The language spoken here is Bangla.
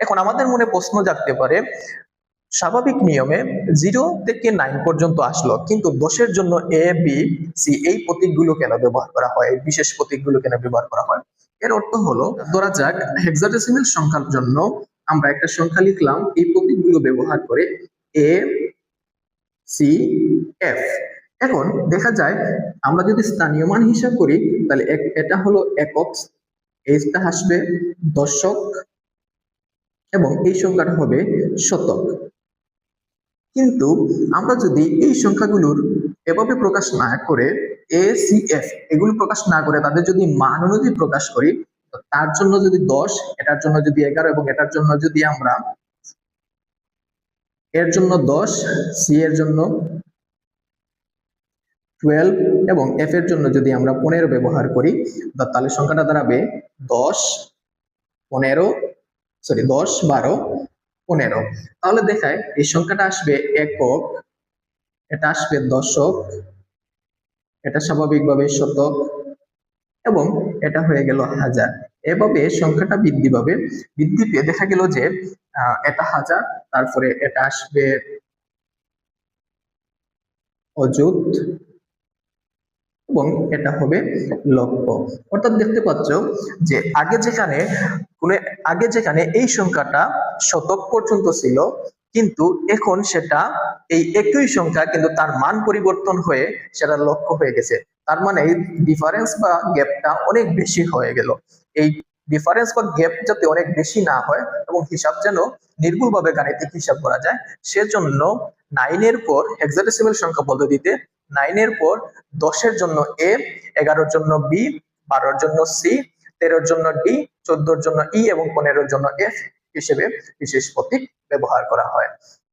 এখন আমাদের মনে প্রশ্ন জাগতে পারে, স্বাভাবিক নিয়মে 0 থেকে 9 পর্যন্ত আসলো, কিন্তু 10-এর জন্য এ বি সি এই প্রতীকগুলো কেন ব্যবহার করা হয়, এই বিশেষ প্রতীকগুলো কেন ব্যবহার করা হয়? এর অর্থ হলো, ধরা যাক হেক্সাডেসিমাল সংখ্যার জন্য আমরা একটা সংখ্যা লিখলাম এই প্রতীকগুলো ব্যবহার করে এ সি এফ। এখন দেখা যায় আমরা যদি স্থানীয় মান হিসাব করি তাহলে এটা হলো একক, এইটা আসবে দশক এবং এই সংখ্যাটা হবে শতক। কিন্তু আমরা যদি এই সংখ্যাগুলোর এভাবে প্রকাশ না করে এ সি এফ এগুলো প্রকাশ না করে তাদের যদি মান অনুযায়ী প্রকাশ করি, তার জন্য যদি 10, এটার জন্য যদি 11 এবং এটার জন্য যদি আমরা এর জন্য 10, সি এর জন্য 12 এবং এফ এর জন্য যদি আমরা 15 ব্যবহার করি, তাহলে সংখ্যাটা দাঁড়াবে 10, 15, 10, 12, 15। তাহলে দেখায় এই সংখ্যাটা আসবে একক, এটা আসবে দশক, এটা স্বাভাবিকভাবে শতক এবং এটা হয়ে গেল হাজার। এভাবে সংখ্যাটা বৃদ্ধি পাবে, বৃদ্ধি পেয়ে দেখা গেল যে এটা হাজার, তারপরে এটা আসবে অযুত এবং এটা হবে লক্ষ। অর্থাৎ দেখতে পাচ্ছ যে আগে যেখানে এই সংখ্যাটা শতক পর্যন্ত ছিল, কিন্তু এখন সেটা এই একই সংখ্যা কিন্তু তার মান পরিবর্তন হয়ে সেটা লক্ষ হয়ে গেছে। তার মানে ডিফারেন্স বা গ্যাপটা অনেক বেশি হয়ে গেল। এই ডিফারেন্স বা গ্যাপ যাতে অনেক বেশি না হয় এবং হিসাব যেন নির্ভুলভাবে গাণিতিক হিসাব করা যায়, সেজন্য 9-এর পর হেক্সাডেসিমাল সংখ্যা পদ্ধতিতে 9-এর পর 10-এর জন্য এ, 11-এর জন্য বি, 12-এর জন্য সি, 13-এর জন্য ডি, 14-এর জন্য ই এবং 15-এর জন্য এফ হিসেবে বিশেষ প্রতীক ব্যবহার করা হয়।